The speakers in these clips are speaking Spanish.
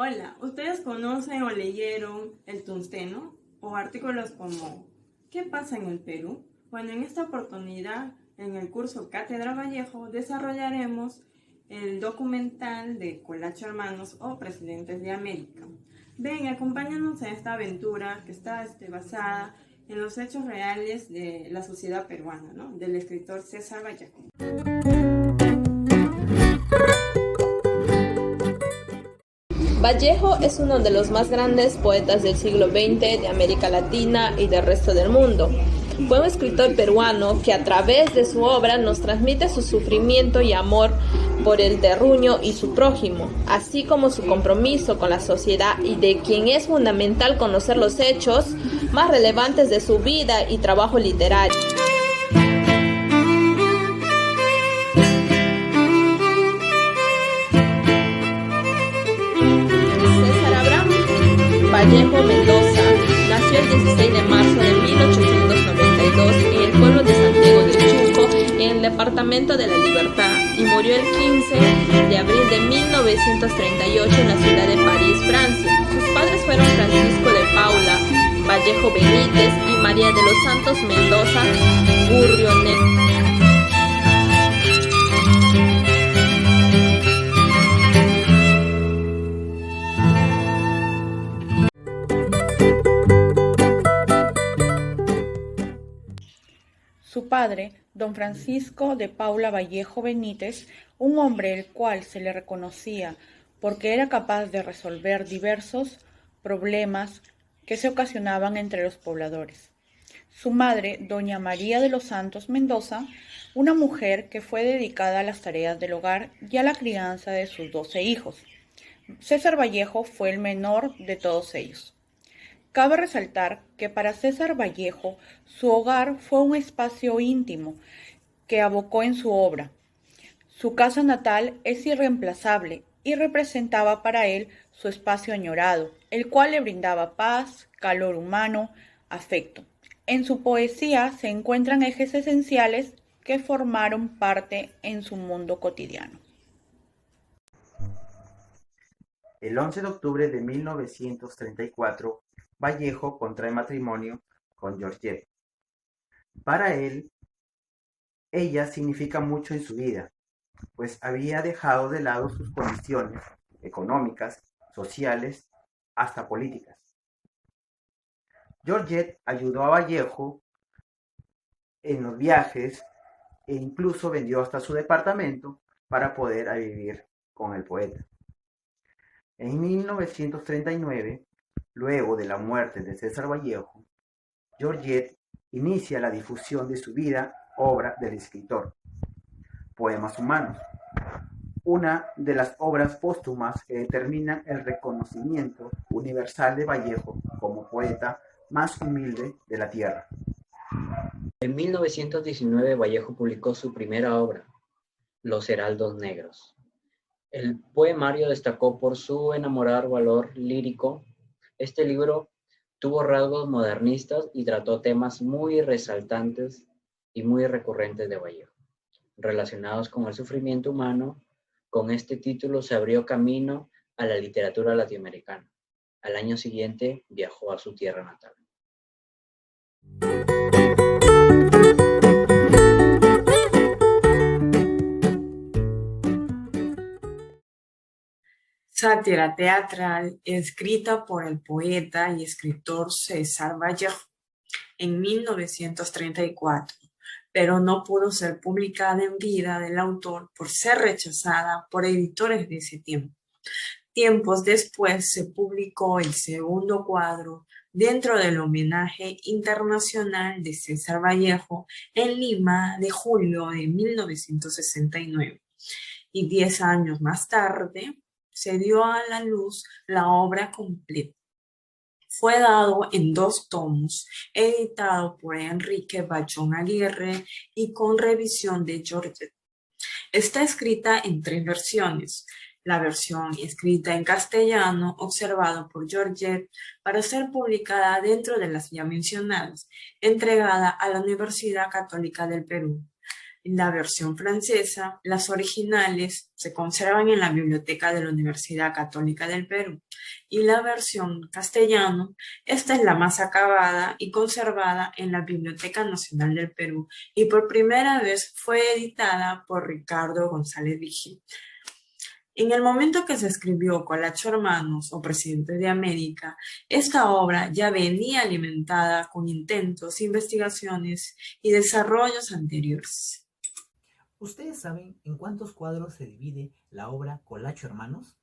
Hola, ¿ustedes conocen o leyeron el tungsteno o artículos como ¿qué pasa en el Perú? Bueno, en esta oportunidad, en el curso Cátedra Vallejo, desarrollaremos el documental de Colacho Hermanos o Presidentes de América. Ven, acompáñanos en esta aventura que está basada en los hechos reales de la sociedad peruana, ¿no? Del escritor César Vallejo. Vallejo es uno de los más grandes poetas del siglo XX de América Latina y del resto del mundo. Fue un escritor peruano que a través de su obra nos transmite su sufrimiento y amor por el terruño y su prójimo, así como su compromiso con la sociedad y de quien es fundamental conocer los hechos más relevantes de su vida y trabajo literario. Vallejo Mendoza nació el 16 de marzo de 1892 en el pueblo de Santiago de Chuco, en el departamento de La Libertad, y murió el 15 de abril de 1938 en la ciudad de París, Francia. Sus padres fueron Francisco de Paula Vallejo Benítez y María de los Santos Mendoza Gurrionet. Su padre, don Francisco de Paula Vallejo Benítez, un hombre el cual se le reconocía porque era capaz de resolver diversos problemas que se ocasionaban entre los pobladores. Su madre, doña María de los Santos Mendoza, una mujer que fue dedicada a las tareas del hogar y a la crianza de sus 12 hijos. César Vallejo fue el menor de todos ellos. Cabe resaltar que para César Vallejo su hogar fue un espacio íntimo que abocó en su obra. Su casa natal es irreemplazable y representaba para él su espacio añorado, el cual le brindaba paz, calor humano, afecto. En su poesía se encuentran ejes esenciales que formaron parte en su mundo cotidiano. El 11 de octubre de 1934, Vallejo contrae matrimonio con Georgette. Para él, ella significa mucho en su vida, pues había dejado de lado sus condiciones económicas, sociales, hasta políticas. Georgette ayudó a Vallejo en los viajes e incluso vendió hasta su departamento para poder vivir con el poeta. En 1939, luego de la muerte de César Vallejo, Georgette inicia la difusión de su vida, obra del escritor, Poemas Humanos, una de las obras póstumas que determinan el reconocimiento universal de Vallejo como poeta más humilde de la tierra. En 1919 Vallejo publicó su primera obra, Los Heraldos Negros. El poemario destacó por su enamorado valor lírico. Este libro tuvo rasgos modernistas y trató temas muy resaltantes y muy recurrentes de Vallejo, relacionados con el sufrimiento humano. Con este título se abrió camino a la literatura latinoamericana. Al año siguiente viajó a su tierra natal. Sátira teatral escrita por el poeta y escritor César Vallejo en 1934, pero no pudo ser publicada en vida del autor por ser rechazada por editores de ese tiempo. Tiempos después se publicó el segundo cuadro dentro del homenaje internacional de César Vallejo en Lima de julio de 1969, y 10 años más tarde se dio a la luz la obra completa. Fue dado en 2 tomos, editado por Enrique Bachón Aguirre y con revisión de Georgette. Está escrita en 3 versiones. La versión escrita en castellano, observado por Georgette, para ser publicada dentro de las ya mencionadas, entregada a la Universidad Católica del Perú. La versión francesa, las originales, se conservan en la Biblioteca de la Universidad Católica del Perú. Y la versión castellana, esta es la más acabada y conservada en la Biblioteca Nacional del Perú y por primera vez fue editada por Ricardo González Vigil. En el momento que se escribió Colacho Hermanos o Presidentes de América, esta obra ya venía alimentada con intentos, investigaciones y desarrollos anteriores. ¿Ustedes saben en cuántos cuadros se divide la obra Colacho Hermanos?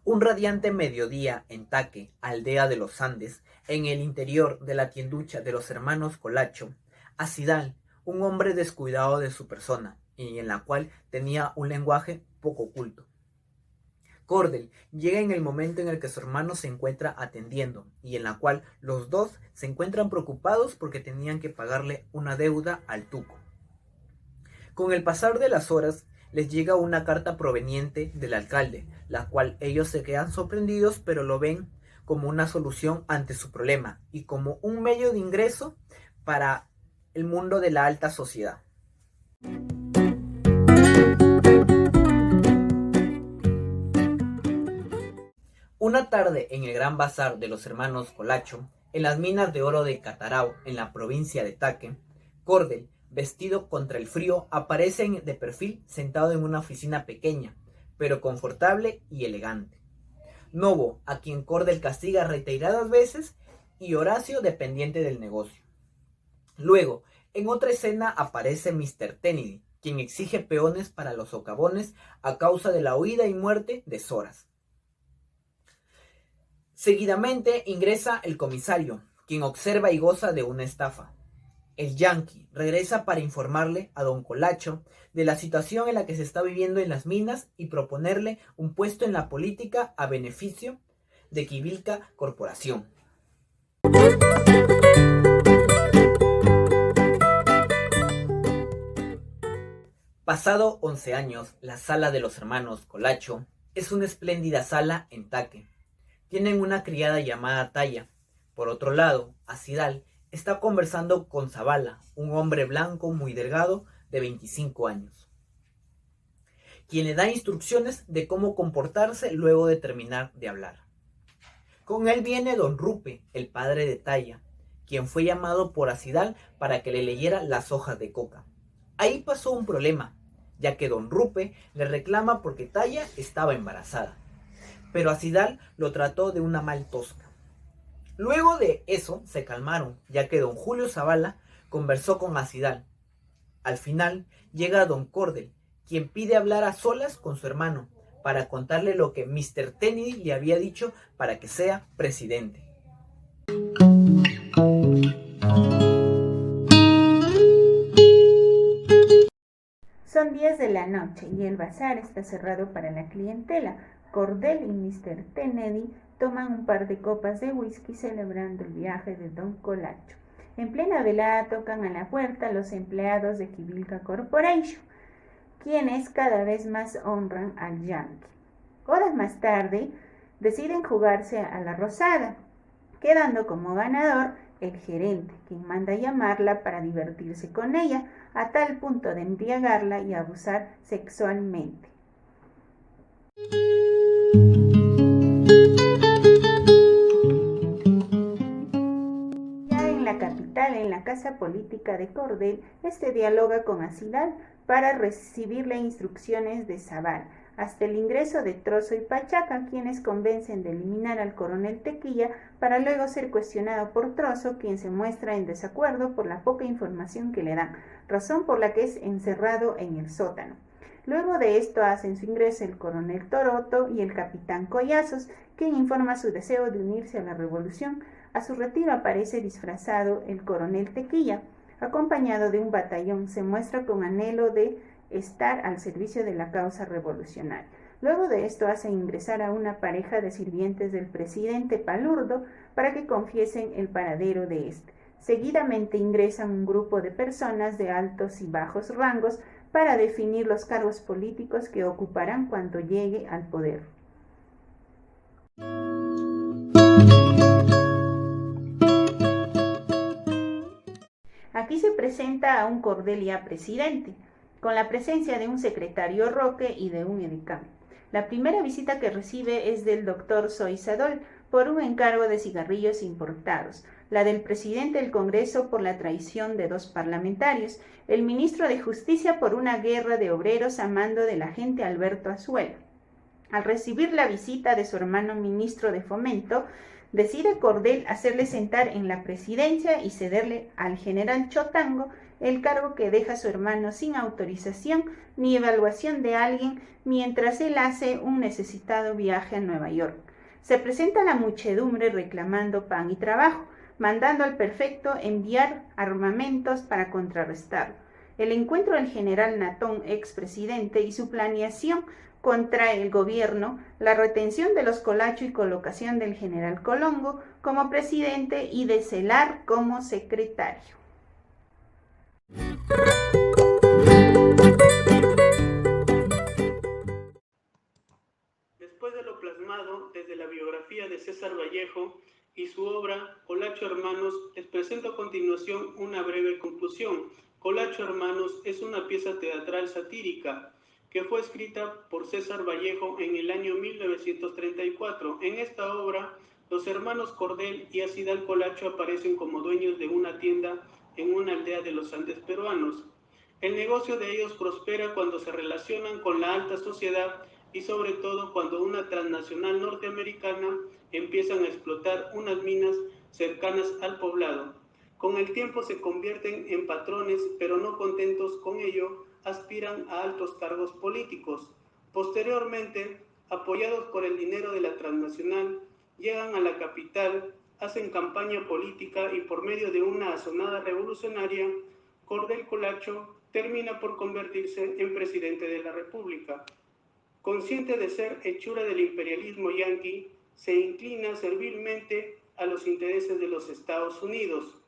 Un radiante mediodía en Taque, aldea de los Andes, en el interior de la tienducha de los hermanos Colacho, Acidal, un hombre descuidado de su persona, y en la cual tenía un lenguaje poco culto. Cordel llega en el momento en el que su hermano se encuentra atendiendo, y en la cual los dos se encuentran preocupados porque tenían que pagarle una deuda al tuco. Con el pasar de las horas, les llega una carta proveniente del alcalde, la cual ellos se quedan sorprendidos, pero lo ven como una solución ante su problema y como un medio de ingreso para el mundo de la alta sociedad. Una tarde en el gran bazar de los hermanos Colacho, en las minas de oro de Catarao, en la provincia de Taque, Cordel, vestido contra el frío, aparece de perfil sentado en una oficina pequeña, pero confortable y elegante. Novo, a quien Cordel castiga reiteradas veces, y Horacio, dependiente del negocio. Luego, en otra escena aparece Mr. Kennedy, quien exige peones para los socavones a causa de la huida y muerte de Zoras. Seguidamente ingresa el comisario, quien observa y goza de una estafa. El yanqui regresa para informarle a don Colacho de la situación en la que se está viviendo en las minas y proponerle un puesto en la política a beneficio de Quivilca Corporación. Pasado 11 años, la sala de los hermanos Colacho es una espléndida sala en Taque. Tienen una criada llamada Taya. Por otro lado, Acidal está conversando con Zavala, un hombre blanco muy delgado de 25 años, quien le da instrucciones de cómo comportarse luego de terminar de hablar. Con él viene don Rupe, el padre de Taya, quien fue llamado por Acidal para que le leyera las hojas de coca. Ahí pasó un problema, ya que don Rupe le reclama porque Taya estaba embarazada, pero Acidal lo trató de una mal tosca. Luego de eso se calmaron, ya que don Julio Zavala conversó con Acidal. Al final llega don Cordel, quien pide hablar a solas con su hermano para contarle lo que Mr. Kennedy le había dicho para que sea presidente. Son 10 de la noche y el bazar está cerrado para la clientela. Cordel y Mr. Kennedy toman un par de copas de whisky celebrando el viaje de don Colacho. En plena velada tocan a la puerta los empleados de Quivilca Corporation, quienes cada vez más honran al yanqui. Horas más tarde deciden jugarse a la rosada, quedando como ganador el gerente, quien manda llamarla para divertirse con ella, a tal punto de embriagarla y abusar sexualmente. Ya en la capital, en la casa política de Cordel, dialoga con Acidal para recibirle instrucciones de Zavala, hasta el ingreso de Trozo y Pachaca, quienes convencen de eliminar al coronel Tequilla para luego ser cuestionado por Trozo, quien se muestra en desacuerdo por la poca información que le dan, razón por la que es encerrado en el sótano. Luego de esto hacen su ingreso el coronel Toroto y el capitán Collazos, quien informa su deseo de unirse a la revolución. A su retiro aparece disfrazado el coronel Tequilla, acompañado de un batallón. Se muestra con anhelo de estar al servicio de la causa revolucionaria. Luego de esto hacen ingresar a una pareja de sirvientes del presidente Palurdo para que confiesen el paradero de este. Seguidamente ingresan un grupo de personas de altos y bajos rangos para definir los cargos políticos que ocuparán cuando llegue al poder. Aquí se presenta a un Cordel ya presidente, con la presencia de un secretario Roque y de un edecán. La primera visita que recibe es del doctor Soysadol por un encargo de cigarrillos importados, la del presidente del Congreso por la traición de 2 parlamentarios, el ministro de Justicia por una guerra de obreros a mando del agente Alberto Azuelo. Al recibir la visita de su hermano ministro de Fomento, decide Cordel hacerle sentar en la presidencia y cederle al general Chotango el cargo que deja su hermano sin autorización ni evaluación de alguien mientras él hace un necesitado viaje a Nueva York. Se presenta la muchedumbre reclamando pan y trabajo, mandando al prefecto enviar armamentos para contrarrestarlo. El encuentro del general Natón, expresidente, y su planeación contra el gobierno, la retención de los Colacho y colocación del general Colongo como presidente y de Celar como secretario. Después de lo plasmado desde la biografía de César Vallejo y su obra Colacho Hermanos, les presento a continuación una breve conclusión. Colacho Hermanos es una pieza teatral satírica que fue escrita por César Vallejo en el año 1934. En esta obra, los hermanos Cordel y Acidal Colacho aparecen como dueños de una tienda en una aldea de los Andes peruanos. El negocio de ellos prospera cuando se relacionan con la alta sociedad y sobre todo cuando una transnacional norteamericana empiezan a explotar unas minas cercanas al poblado. Con el tiempo se convierten en patrones, pero no contentos con ello, aspiran a altos cargos políticos. Posteriormente, apoyados por el dinero de la transnacional, llegan a la capital, hacen campaña política y por medio de una asonada revolucionaria, Cordel Colacho termina por convertirse en presidente de la República. Consciente de ser hechura del imperialismo yanqui, se inclina servilmente a los intereses de los Estados Unidos.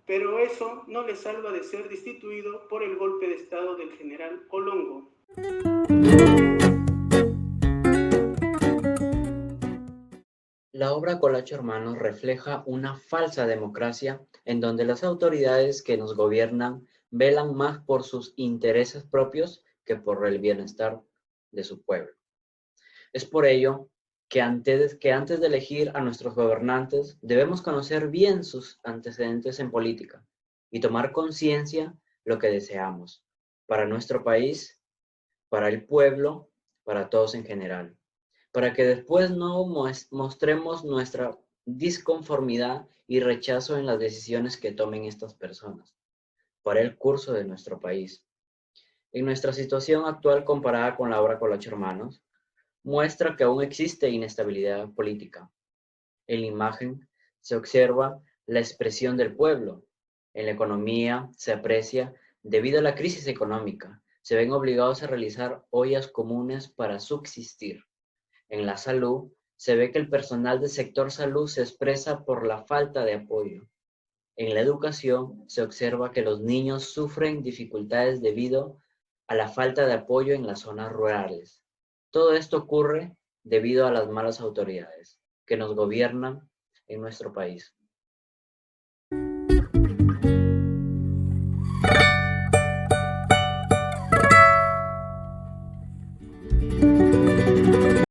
Pero eso no le salva de ser destituido por el golpe de estado del general Colongo. La obra Colacho Hermanos refleja una falsa democracia en donde las autoridades que nos gobiernan velan más por sus intereses propios que por el bienestar de su pueblo. Es por ello que antes de elegir a nuestros gobernantes debemos conocer bien sus antecedentes en política y tomar conciencia lo que deseamos para nuestro país, para el pueblo, para todos en general, para que después no mostremos nuestra disconformidad y rechazo en las decisiones que tomen estas personas para el curso de nuestro país. En nuestra situación actual comparada con la obra Colacho Hermanos, muestra que aún existe inestabilidad política. En la imagen se observa la expresión del pueblo. En la economía se aprecia, debido a la crisis económica, se ven obligados a realizar ollas comunes para subsistir. En la salud se ve que el personal del sector salud se expresa por la falta de apoyo. En la educación se observa que los niños sufren dificultades debido a la falta de apoyo en las zonas rurales. Todo esto ocurre debido a las malas autoridades que nos gobiernan en nuestro país.